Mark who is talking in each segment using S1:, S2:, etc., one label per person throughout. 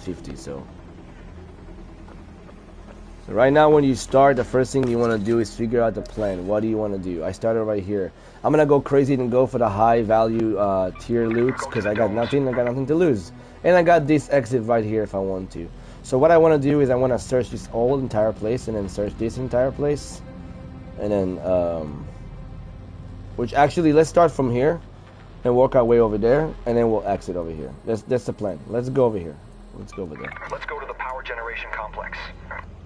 S1: 150. So right now, when you start, the first thing you want to do is figure out the plan. What do you want to do? I started right here. I'm gonna go crazy and go for the high value tier loots because I got nothing. I got nothing to lose, and I got this exit right here if I want to. So what I want to do is I want to search this whole entire place and then search this entire place, and then which actually let's start from here and work our way over there, and then we'll exit over here. That's the plan. Let's go over here. Let's go over there.
S2: Let's go to the power generation complex.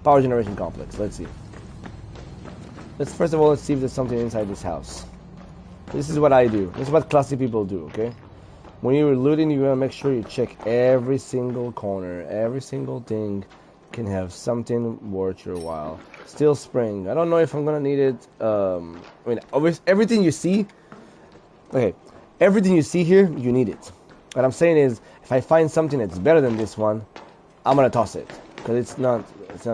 S1: Power generation complex. Let's see. First of all, let's see if there's something inside this house. This is what I do. This is what classy people do, okay? When you're looting, you gotta make sure you check every single corner. Every single thing can have something worth your while. Steel spring. I don't know if I'm gonna need it. I mean, everything you see, okay, everything you see here, you need it. What I'm saying is, if I find something that's better than this one, I'm gonna toss it because it's not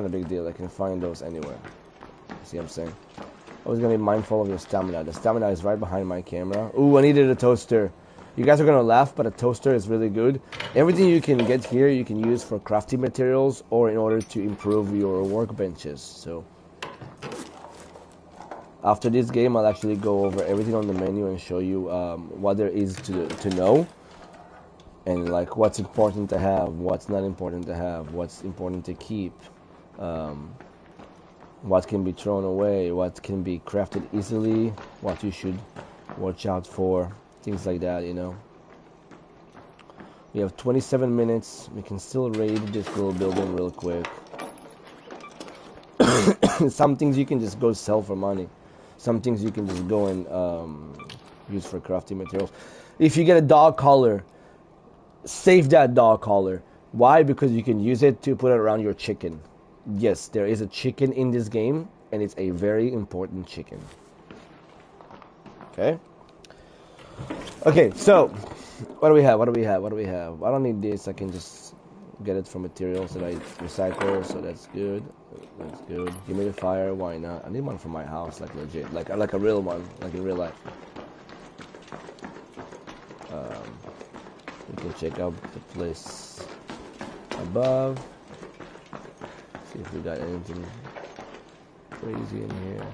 S1: a big deal. I can find those anywhere. See what I'm saying? Always gonna be mindful of your stamina. The stamina is right behind my camera. Ooh, I needed a toaster. You guys are gonna laugh, but a toaster is really good. Everything you can get here, you can use for crafting materials or in order to improve your workbenches. So after this game, I'll actually go over everything on the menu and show you what there is to know, and like what's important to have, what's not important to have, what's important to keep. What can be thrown away, what can be crafted easily, what you should watch out for, things like that, you know. We have 27 minutes. We can still raid this little building real quick. Some things you can just go sell for money. Some things you can just go and use for crafting materials. If you get a dog collar, save that dog collar. Why? Because you can use it to put it around your chicken. Yes, there is a chicken in this game, and it's a very important chicken. Okay? Okay, so, what do we have? I don't need this. I can just get it from materials that I recycle, so that's good. That's good. Humidifier, why not? I need one for my house, like legit. Like a real one, like in real life. We can check out the place above. See if we got anything crazy in here.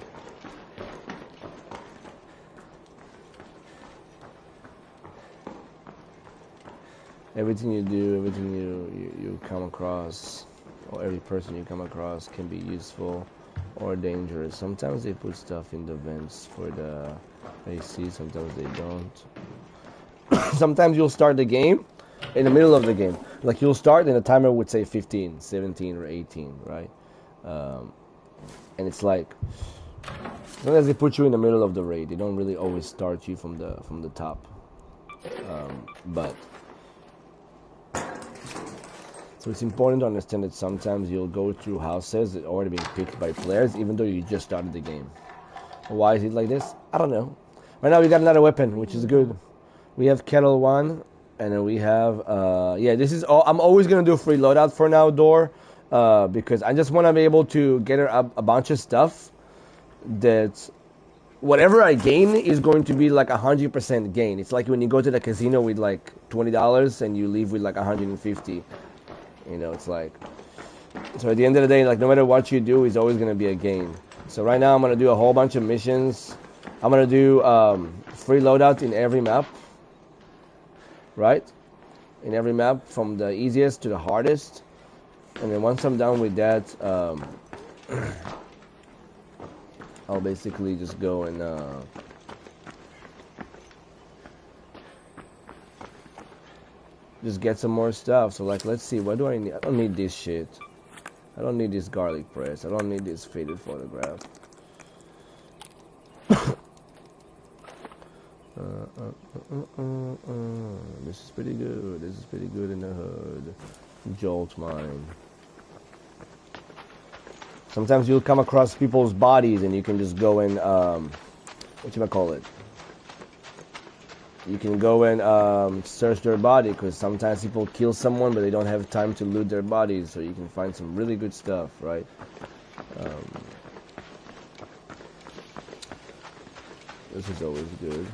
S1: Everything you do, everything you come across, or every person you come across can be useful or dangerous. Sometimes they put stuff in the vents for the AC, sometimes they don't. Sometimes you'll start the game in the middle of the game. Like you'll start and the timer would say 15, 17, or 18, right? And it's like, sometimes they put you in the middle of the raid. They don't really always start you from the top. But so it's important to understand that sometimes you'll go through houses that already been picked by players, even though you just started the game. Why is it like this? I don't know. Right now we got another weapon, which is good. We have Kettle 1, and then we have, yeah, this is all. I'm always going to do a free loadout for now, Door, because I just want to be able to get a bunch of stuff that whatever I gain is going to be like 100% gain. It's like when you go to the casino with like $20 and you leave with like 150. You know, it's like, so at the end of the day, like no matter what you do, it's always going to be a gain. So right now I'm going to do a whole bunch of missions. I'm going to do free loadout in every map. Right? In every map, from the easiest to the hardest. And then once I'm done with that, I'll basically just go and just get some more stuff. So like, let's see, what do I need? I don't need this shit. I don't need this garlic press. I don't need this faded photograph. This is pretty good. This is pretty good in the hood. Jolt mine. Sometimes you'll come across people's bodies and you can just go and whatchamacallit? You can go and search their body, because sometimes people kill someone but they don't have time to loot their bodies, so you can find some really good stuff, right? This is always good.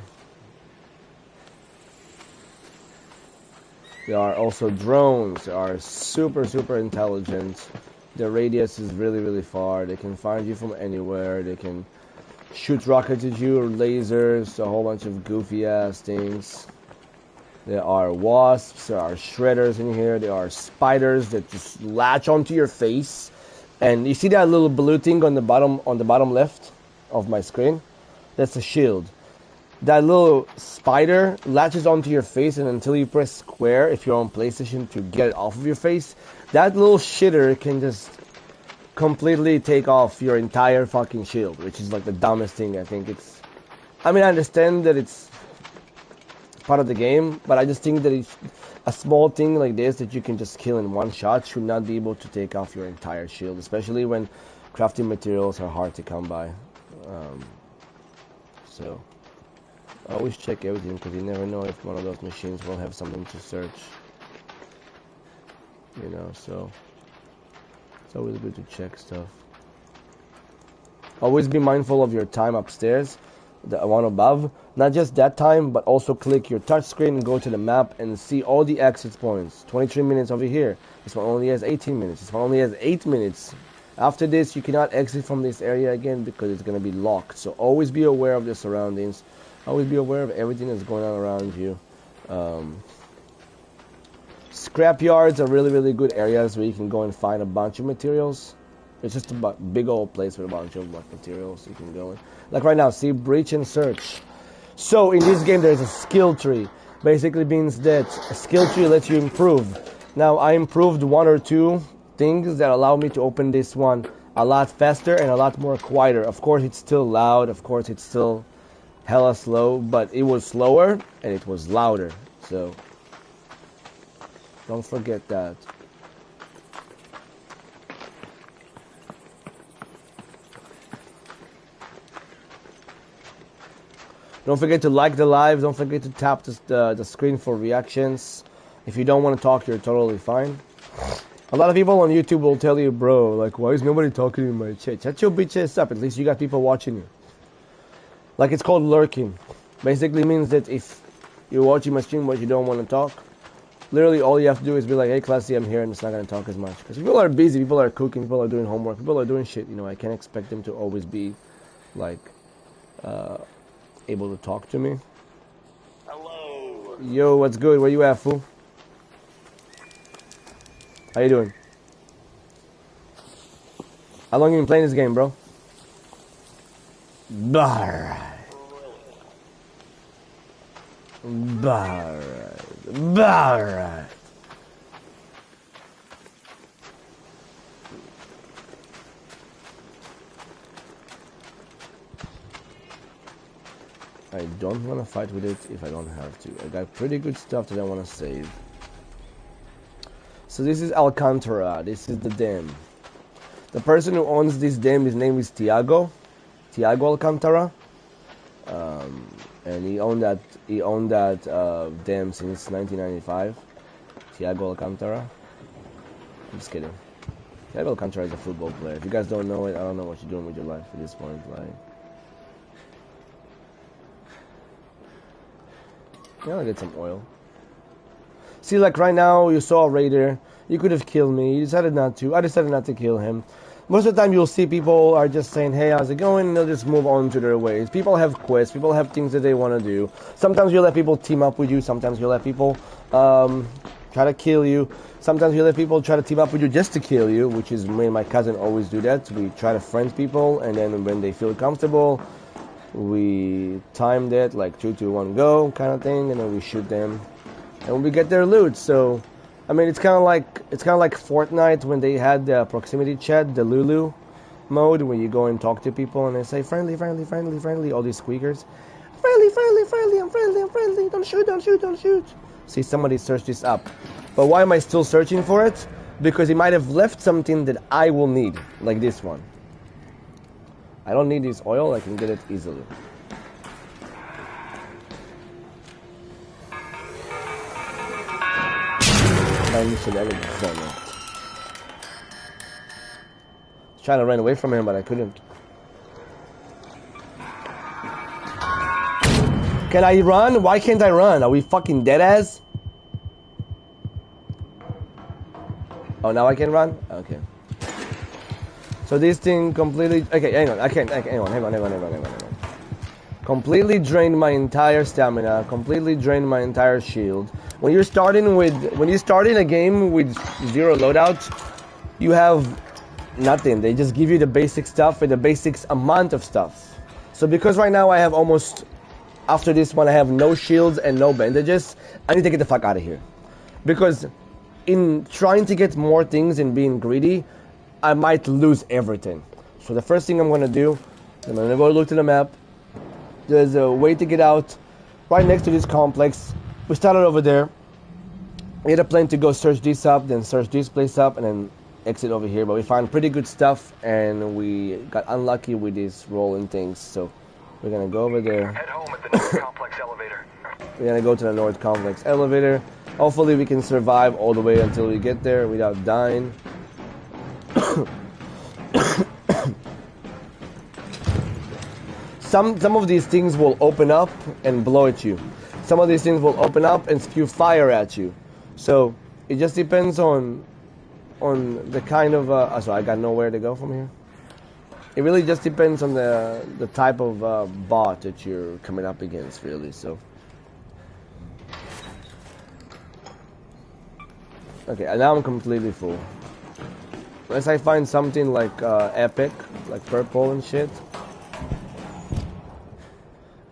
S1: There are also drones. They are super, super intelligent. Their radius is really, really far. They can find you from anywhere. They can shoot rockets at you or lasers, a whole bunch of goofy ass things. There are wasps, there are shredders in here, there are spiders that just latch onto your face. And you see that little blue thing on the bottom left of my screen? That's a shield. That little spider latches onto your face, and until you press square if you're on PlayStation to get it off of your face, that little shitter can just completely take off your entire fucking shield, which is like the dumbest thing. I think it's, I mean, I understand that it's part of the game, but I just think that it's a small thing like this that you can just kill in one shot should not be able to take off your entire shield, especially when crafting materials are hard to come by. So I always check everything because you never know if one of those machines will have something to search, you know, so it's always good to check stuff. Always be mindful of your time upstairs, the one above. Not just that time, but also click your touch screen and go to the map and see all the exit points. 23 minutes over here. This one only has 18 minutes. This one only has 8 minutes. After this, you cannot exit from this area again because it's going to be locked. So always be aware of the surroundings. Always be aware of everything that's going on around you. Scrap yards are really, really good areas where you can go and find a bunch of materials. It's just a big old place with a bunch of materials you can go in. Like right now, see, breach and search. So in this game, there's a skill tree. Basically means that a skill tree lets you improve. Now, I improved 1 or 2 things that allow me to open this one a lot faster and a lot more quieter. Of course, it's still loud. Of course, it's still hella slow, but it was slower and it was louder. So don't forget that. Don't forget to like the live. Don't forget to tap the screen for reactions. If you don't want to talk, you're totally fine. A lot of people on YouTube will tell you, bro, like, why is nobody talking in my chat? Shut your bitch ass up. At least you got people watching you. Like, it's called lurking. Basically means that if you're watching my stream but you don't want to talk, literally all you have to do is be like, hey, Classy, I'm here, and it's not going to talk as much. Because people are busy. People are cooking. People are doing homework. People are doing shit. You know, I can't expect them to always be, like, able to talk to me.
S3: Hello.
S1: Yo, what's good? Where you at, fool? How you doing? How long you been playing this game, bro? Alright. Alright. I don't want to fight with it if I don't have to. I got pretty good stuff that I want to save. So this is Alcantara. This is the dam. The person who owns this dam, his name is Tiago Alcantara. And he owned that dam since 1995. Tiago Alcantara. I'm just kidding. Tiago Alcantara is a football player. If you guys don't know it, I don't know what you're doing with your life at this point. Like, yeah, I'll get some oil. See, like right now, you saw a raider. You could have killed me. You decided not to. I decided not to kill him. Most of the time, you'll see people are just saying, hey, how's it going? And they'll just move on to their ways. People have quests. People have things that they want to do. Sometimes you'll let people team up with you. Sometimes you'll let people try to kill you. Sometimes you let people try to team up with you just to kill you, which is me and my cousin always do that. We try to friend people, and then when they feel comfortable, we time that like 3, 2, 1, go kind of thing, and then we shoot them, and we get their loot. So, I mean, it's kind of like Fortnite when they had the proximity chat, the Lulu mode, where you go and talk to people and they say friendly, friendly, friendly, friendly, all these squeakers, friendly, friendly, friendly, I'm friendly, I'm friendly, don't shoot, don't shoot, don't shoot. See, somebody searched this up, but why am I still searching for it? Because he might have left something that I will need, like this one. I don't need this oil, I can get it easily. I was trying to run away from him, but I couldn't. Can I run? Why can't I run? Are we fucking dead ass? Oh, now I can run? Okay. So this thing completely... Okay, hang on. Hang on. Completely drained my entire stamina. Completely drained my entire shield. When you're starting a game with 0 loadout, you have nothing. They just give you the basic stuff and the basics amount of stuff. So because right now I have almost... After this one I have no shields and no bandages, I need to get the fuck out of here. Because in trying to get more things and being greedy, I might lose everything. So the first thing I'm going to do, I'm going to go look to the map. There's a way to get out right next to this complex. We started over there. We had a plan to go search this up, then search this place up, and then exit over here. But we found pretty good stuff, and we got unlucky with these rolling things. So we're going to go over there.
S2: Head home at the North Complex elevator.
S1: We're going to go to the North Complex elevator. Hopefully we can survive all the way until we get there without dying. Some of these things will open up and blow at you. Some of these things will open up and spew fire at you. So it just depends on the kind of... so I got nowhere to go from here. It really just depends on the type of bot that you're coming up against, really. So okay, and now I'm completely full. Unless I find something like epic, like purple and shit.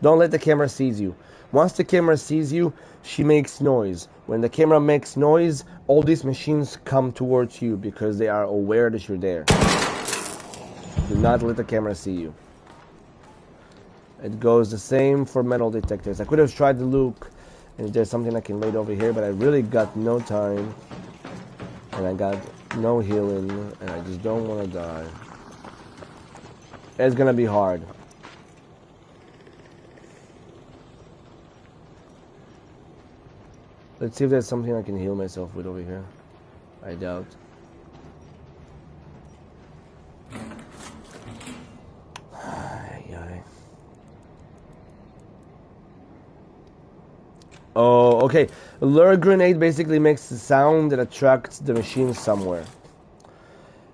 S1: Don't let the camera sees you. Once the camera sees you, she makes noise. When the camera makes noise, all these machines come towards you because they are aware that you're there. Do not let the camera see you. It goes the same for metal detectors. I could have tried to look and if there's something I can load over here, but I really got no time. And I got no healing, and I just don't want to die. It's gonna be hard. Let's see if there's something I can heal myself with over here. I doubt. Oh, okay. A lure grenade basically makes the sound that attracts the machine somewhere.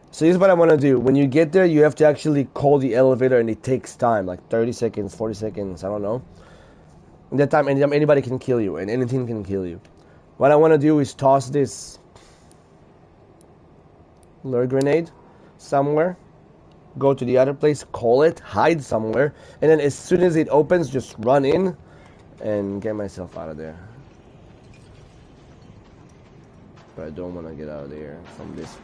S1: So here's what I want to do. When you get there, you have to actually call the elevator, and it takes time, like 30 seconds, 40 seconds, I don't know. In that time, anybody can kill you, and anything can kill you. What I want to do is toss this lure grenade somewhere, go to the other place, call it, hide somewhere, and then as soon as it opens, just run in and get myself out of there. But I don't want to get out of there from this.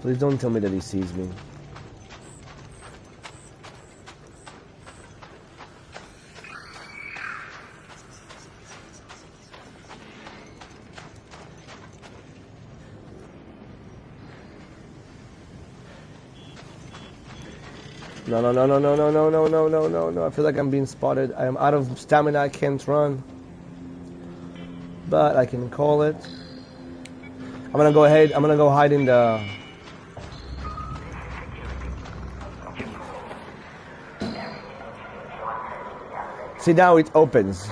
S1: Please don't tell me that he sees me. No. I feel like I'm being spotted. I am out of stamina. I can't run. But I can call it. I'm gonna go ahead. I'm gonna go hide in the... See, now it opens.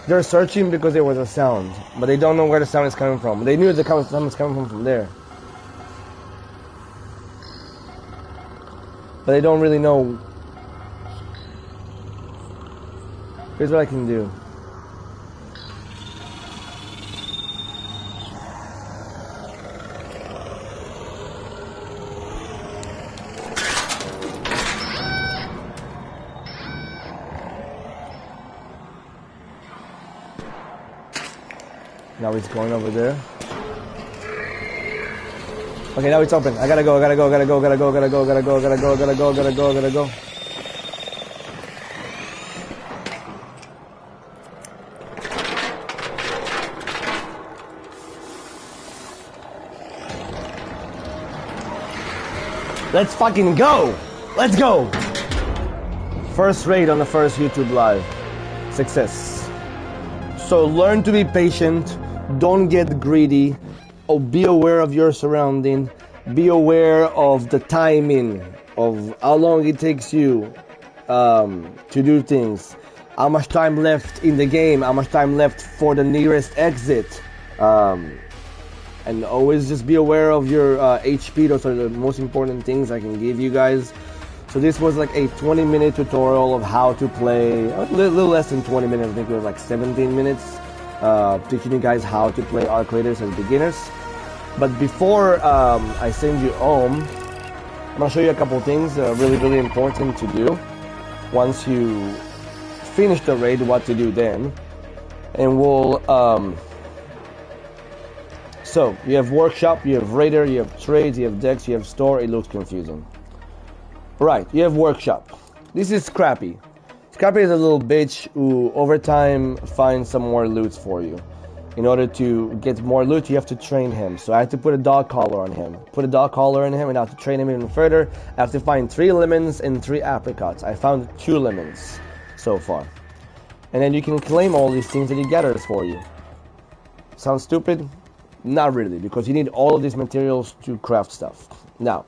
S1: They're searching because there was a sound. But they don't know where the sound is coming from. They knew the sound was coming from there. But they don't really know. Here's what I can do. Now it's going over there. Okay, now it's open. I gotta go. Let's fucking go! Let's go! First raid on the first YouTube live. Success. So learn to be patient. Don't get greedy. Oh, be aware of your surrounding. Be aware of the timing. of how long it takes you to do things, how much time left in the game, how much time left for the nearest exit, and always just be aware of your HP. Those are the most important things I can give you guys. So this was like a 20-minute tutorial of how to play, a little less than 20 minutes, I think it was like 17 minutes, teaching you guys how to play Arc Raiders as beginners. But before I send you home, I'm going to show you a couple things that are really, really important to do. Once you finish the raid, what to do then. And we'll... So, you have Workshop, you have Raider, you have Trades, you have Decks, you have Store. It looks confusing. Right, you have Workshop. This is Scrappy. Scrappy is a little bitch who over time finds some more loots for you. In order to get more loot, you have to train him. So I have to put a dog collar on him. Put a dog collar on him and I have to train him even further. I have to find 3 lemons and 3 apricots. I found 2 lemons so far. And then you can claim all these things that he gathers for you. Sounds stupid? Not really, because you need all of these materials to craft stuff. Now,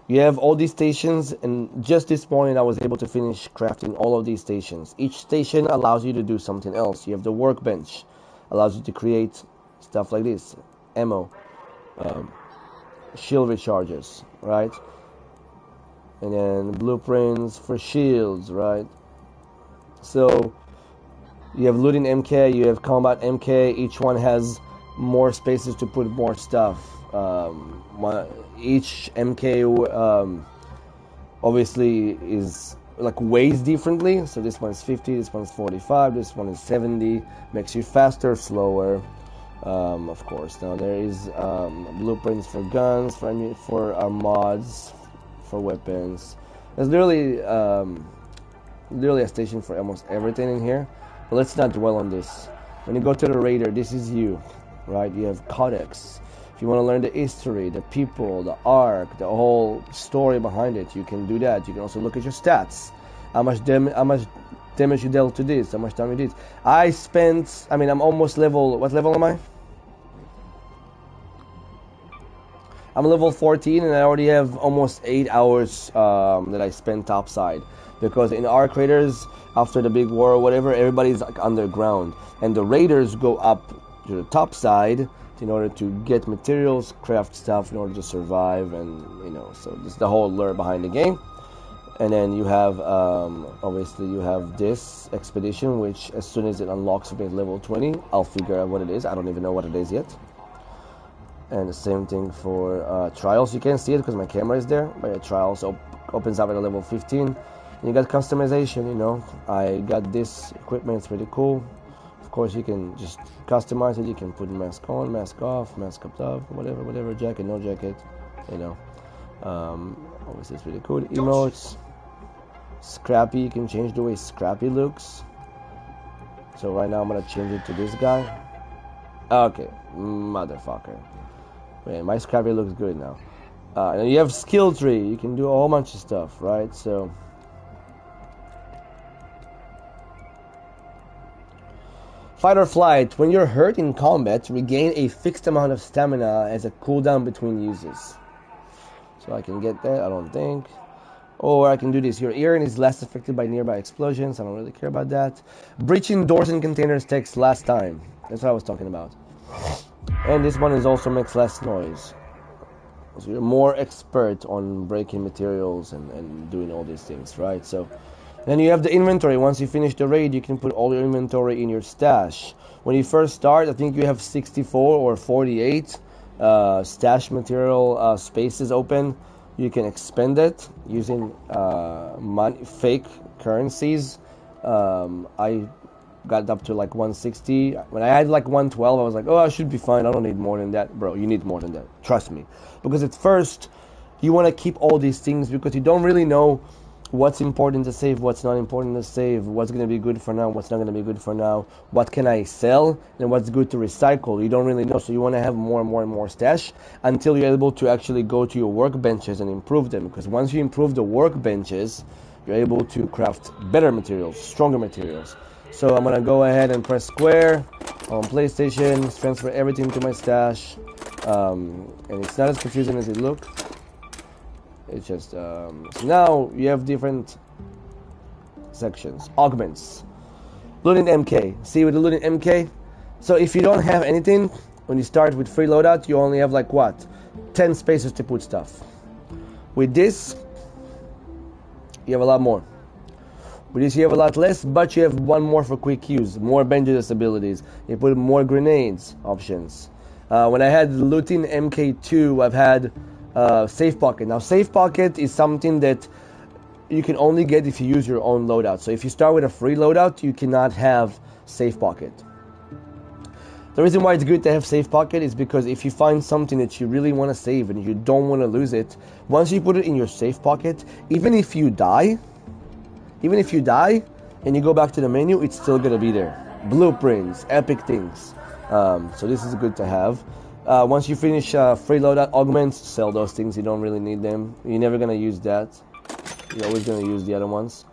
S1: you have all these stations, and just this morning I was able to finish crafting all of these stations. Each station allows you to do something else. You have the workbench, allows you to create stuff like this, ammo, shield recharges, right? And then blueprints for shields, right? So you have looting MK, you have combat MK. Each one has more spaces to put more stuff. Each MK obviously is like weighs differently. So this one's 50, this one's 45, this one is 70. Makes you faster, slower. Of course. Now there is blueprints for guns, for our mods, for weapons. There's literally a station for almost everything in here. But let's not dwell on this. When you go to the Raider, this is you, right? You have Codex. If you want to learn the history, the people, the arc, the whole story behind it, you can do that. You can also look at your stats. How much damage you dealt to this, how much time you did. I'm almost level, what level am I? I'm level 14 and I already have almost 8 hours that I spent topside. Because in Arc Raiders, after the big war or whatever, everybody's like underground. And the Raiders go up to the top side in order to get materials, craft stuff in order to survive, and so this is the whole lure behind the game. And then you have obviously you have this expedition, which as soon as it unlocks for me at level 20, I'll figure out what it is. I don't even know what it is yet. And the same thing for trials. You can't see it because my camera is there, but trials opens up at a level 15. And you got customization. I got this equipment, it's pretty cool. Of course, you can just customize it. You can put mask on, mask off, mask up top, whatever, jacket, no jacket, obviously it's really cool. Emotes, Scrappy, you can change the way Scrappy looks. So right now I'm gonna change it to this guy. Okay, motherfucker. Man, my Scrappy looks good now. And you have skill tree. You can do a whole bunch of stuff, right? So fight or flight. When you're hurt in combat, regain a fixed amount of stamina as a cooldown between uses. So I can get that, I don't think. Or I can do this. Your earring is less affected by nearby explosions. I don't really care about that. Breaching doors and containers takes less time. That's what I was talking about. And this one is also makes less noise. So you're more expert on breaking materials and doing all these things, right? So then you have the inventory. Once you finish the raid, you can put all your inventory in your stash. When you first start, I think you have 64 or 48 stash material spaces open. You can expend it using fake currencies. I got up to like 160. When I had like 112, I was like, oh, I should be fine. I don't need more than that. Bro, you need more than that. Trust me. Because at first, you want to keep all these things because you don't really know what's important to save, what's not important to save, what's going to be good for now, what's not going to be good for now, what can I sell, and what's good to recycle. You don't really know, so you want to have more and more and more stash until you're able to actually go to your workbenches and improve them. Because once you improve the workbenches, you're able to craft better materials, stronger materials. So I'm going to go ahead and press square on PlayStation, transfer everything to my stash, and it's not as confusing as it looks. It's just so now you have different sections. Augments. Looting MK. See with the looting MK? So if you don't have anything, when you start with free loadout, you only have like what? 10 spaces to put stuff. With this, you have a lot more. With this you have a lot less, but you have one more for quick use, more dangerous abilities. You put more grenades options. When I had looting MK2, I've had safe pocket. Now safe pocket is something that you can only get if you use your own loadout. So if you start with a free loadout, you cannot have safe pocket. The reason why it's good to have safe pocket is because if you find something that you really want to save and you don't want to lose it, once you put it in your safe pocket, even if you die and you go back to the menu, it's still gonna be there. Blueprints, epic things. So this is good to have. Once you finish free loadout augments, sell those things. You don't really need them. You're never gonna use that. You're always gonna use the other ones.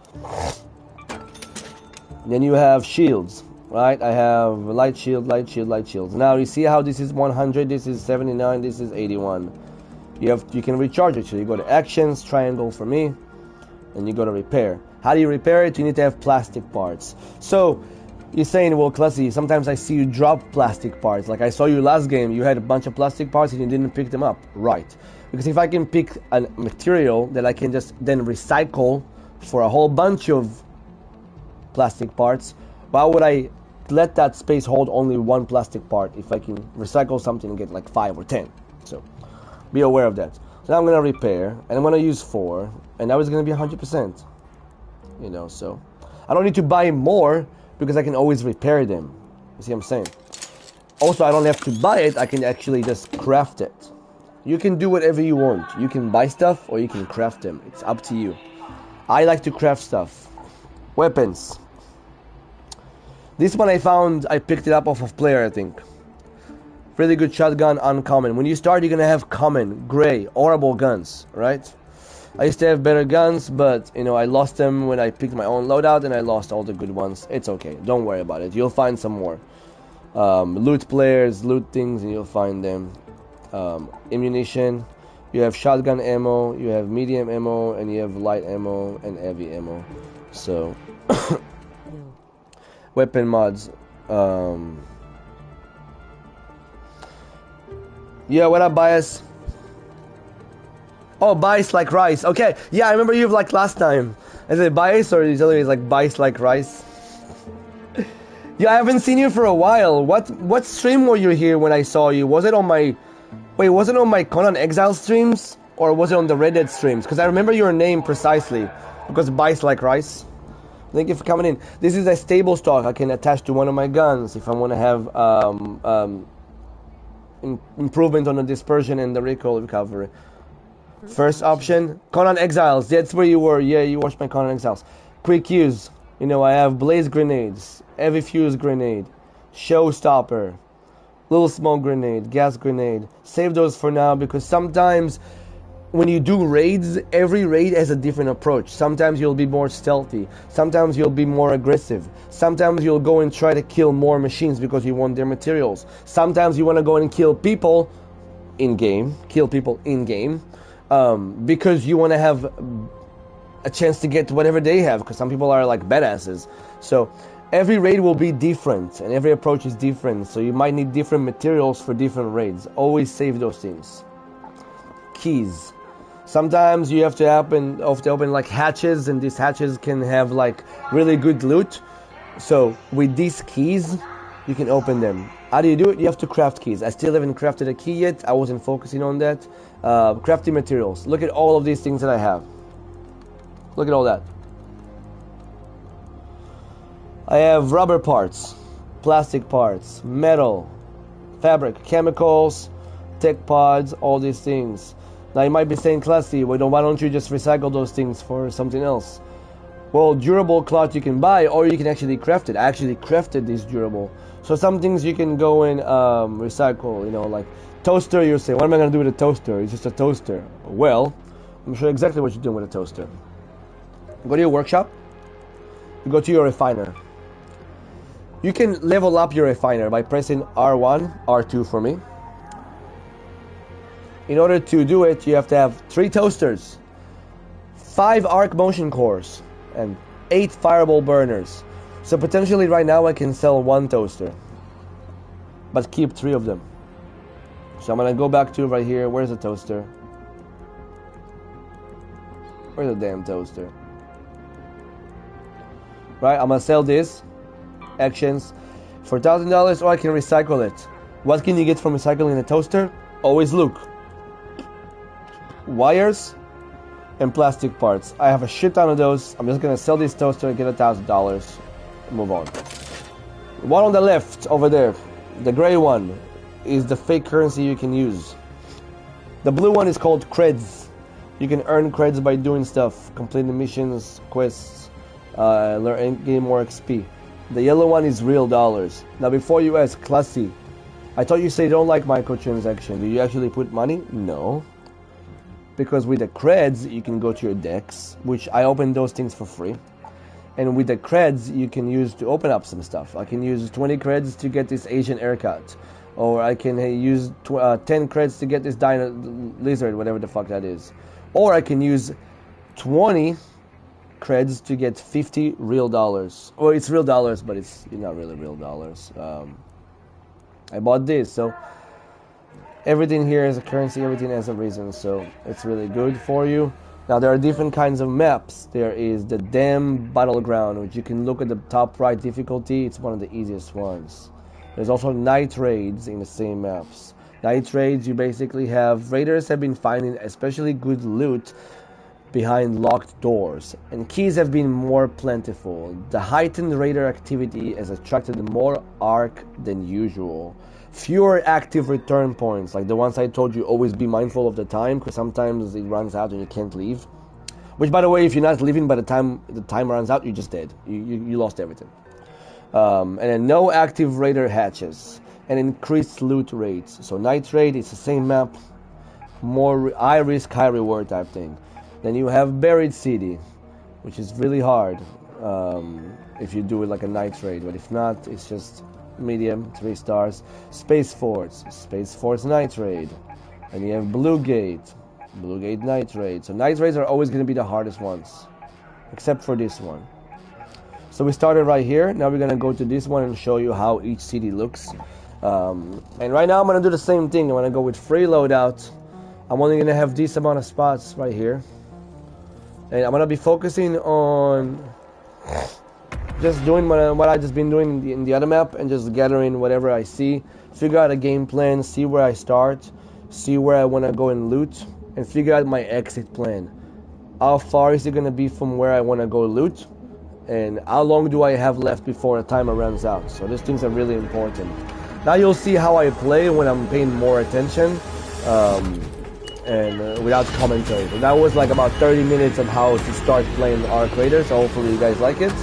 S1: Then you have shields. Right, I have light shield, light shield, light shields. Now you see how this is 100, this is 79, this is 81. You can recharge it. So you go to actions, triangle for me, and you go to repair. How do you repair it? You need to have plastic parts. So you're saying, well, Classy, sometimes I see you drop plastic parts. Like I saw you last game, you had a bunch of plastic parts and you didn't pick them up. Right. Because if I can pick a material that I can just then recycle for a whole bunch of plastic parts, why would I let that space hold only one plastic part if I can recycle something and get like 5 or 10? So be aware of that. So now I'm gonna repair and I'm gonna use 4, and now it's gonna be 100%. You know, so I don't need to buy more because I can always repair them. You see what I'm saying? Also, I don't have to buy it, I can actually just craft it. You can do whatever you want. You can buy stuff or you can craft them. It's up to you. I like to craft stuff. Weapons. This one I found, I picked it up off of player, I think. Really good shotgun, uncommon. When you start, you're gonna have common, gray, horrible guns, right? I used to have better guns, but, you know, I lost them when I picked my own loadout, and I lost all the good ones. It's okay, don't worry about it. You'll find some more. Loot players, loot things, and you'll find them. Ammunition. You have shotgun ammo, you have medium ammo, and you have light ammo and heavy ammo. So... Weapon mods. Yeah, what up, Bias? Oh, Bias like rice. Okay, yeah, I remember you like last time. Is it Bias or is it like Bias like rice? Yeah, I haven't seen you for a while. What stream were you here when I saw you? Was it on my... Wait, was it on my Conan Exile streams? Or was it on the Red Dead streams? Because I remember your name precisely. Because Bias like rice. Thank you for coming in. This is a stable stock I can attach to one of my guns if I want to have improvement on the dispersion and the recoil recovery. First option, Conan Exiles. That's where you were. Yeah, you watched my Conan Exiles. Quick use. You know, I have blaze grenades, heavy fuse grenade, showstopper, little smoke grenade, gas grenade. Save those for now because sometimes when you do raids, every raid has a different approach. Sometimes you'll be more stealthy. Sometimes you'll be more aggressive. Sometimes you'll go and try to kill more machines because you want their materials. Sometimes you want to go and kill people in-game. Because you want to have a chance to get whatever they have. Because some people are like badasses. So every raid will be different. And every approach is different. So you might need different materials for different raids. Always save those things. Keys. Sometimes you have to open like hatches, and these hatches can have like really good loot. So with these keys, you can open them. How do you do it? You have to craft keys. I still haven't crafted a key yet. I wasn't focusing on that. Crafting materials. Look at all of these things that I have. Look at all that. I have rubber parts, plastic parts, metal, fabric, chemicals, tech pods, all these things. Now you might be saying, Classy, why don't you just recycle those things for something else? Well, durable cloth you can buy, or you can actually craft it. I actually crafted this durable. So some things you can go and recycle, you know, like toaster. You say, what am I going to do with a toaster? It's just a toaster. Well, I'm sure exactly what you're doing with a toaster. Go to your workshop. You go to your refiner. You can level up your refiner by pressing R1, R2 for me. In order to do it, you have to have 3 toasters. 5 arc motion cores and 8 fireball burners. So potentially right now I can sell 1 toaster, but keep 3 of them. So I'm gonna go back to right here. Where's the toaster? Where's the damn toaster? Right, I'm gonna sell this. Actions for $1,000, or I can recycle it. What can you get from recycling a toaster? Always look. Wires and plastic parts. I have a shit ton of those. I'm just gonna sell this toaster and get $1,000. Move on. One on the left over there, the gray one, is the fake currency you can use. The blue one is called creds. You can earn creds by doing stuff, completing missions, quests, gain more XP. The yellow one is real dollars. Now before you ask, Classy, I thought you say you don't like microtransaction. Do you actually put money? No. Because with the creds, you can go to your decks, which I open those things for free. And with the creds, you can use to open up some stuff. I can use 20 creds to get this Asian haircut. Or I can use 10 creds to get this lizard, whatever the fuck that is. Or I can use 20 creds to get 50 real dollars. Well, it's real dollars, but it's not really real dollars. I bought this, so everything here is a currency, everything has a reason, so it's really good for you. Now there are different kinds of maps. There is the Dam Battleground, which you can look at the top right difficulty. It's one of the easiest ones. There's also night raids in the same maps. Night raids, you basically have raiders have been finding especially good loot behind locked doors, and keys have been more plentiful. The heightened raider activity has attracted more arc than usual. Fewer active return points, like the ones I told you, always be mindful of the time, because sometimes it runs out and you can't leave. Which, by the way, if you're not leaving by the time runs out, you're just dead. You lost everything. And then no active raider hatches, and increased loot rates. So night raid, it's the same map, more high risk, high reward type thing. Then you have Buried City, which is really hard if you do it like a night raid, but if not, it's just medium, 3 stars. Space Forts night raid. And you have Blue Gate night raid. So night raids are always going to be the hardest ones, except for this one. So we started right here. Now we're going to go to this one and show you how each city looks. And right now I'm going to do the same thing. I'm going to go with free loadout. I'm only going to have this amount of spots right here. And I'm going to be focusing on just doing what I just been doing in the other map, and just gathering whatever I see, figure out a game plan, see where I start, see where I want to go and loot, and figure out my exit plan. How far is it going to be from where I want to go loot, and how long do I have left before the timer runs out. So these things are really important. Now you'll see how I play when I'm paying more attention, and without commentary. So that was like about 30 minutes of how to start playing Arc Raider, so hopefully you guys like it.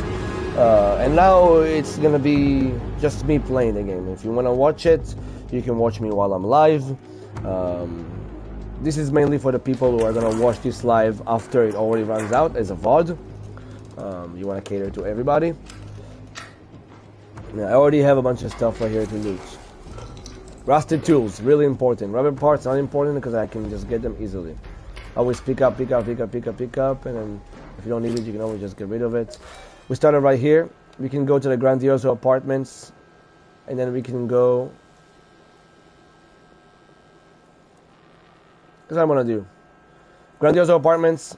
S1: And now it's gonna be just me playing the game. If you wanna watch it, you can watch me while I'm live. This is mainly for the people who are gonna watch this live after it already runs out as a VOD. You wanna cater to everybody. Now, I already have a bunch of stuff right here to loot. Rusted tools, really important. Rubber parts, not important because I can just get them easily. Always pick up, and then if you don't need it, you can always just get rid of it. We started right here. We can go to the Grandioso Apartments, and then we can go. That's what I'm gonna do. Grandioso Apartments.